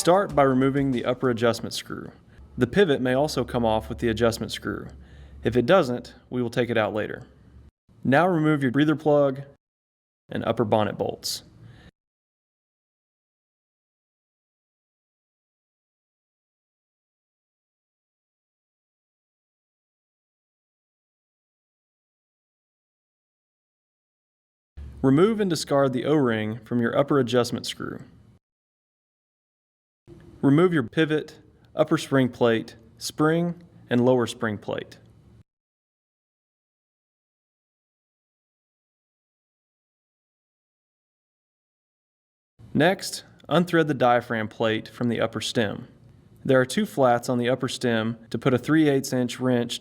Start by removing the upper adjustment screw. The pivot may also come off with the adjustment screw. If it doesn't, we will take it out later. Now remove your breather plug and upper bonnet bolts. Remove and discard the O-ring from your upper adjustment screw. Remove your pivot, upper spring plate, spring, and lower spring plate. Next, unthread the diaphragm plate from the upper stem. There are two flats on the upper stem to put a 3/8 inch wrench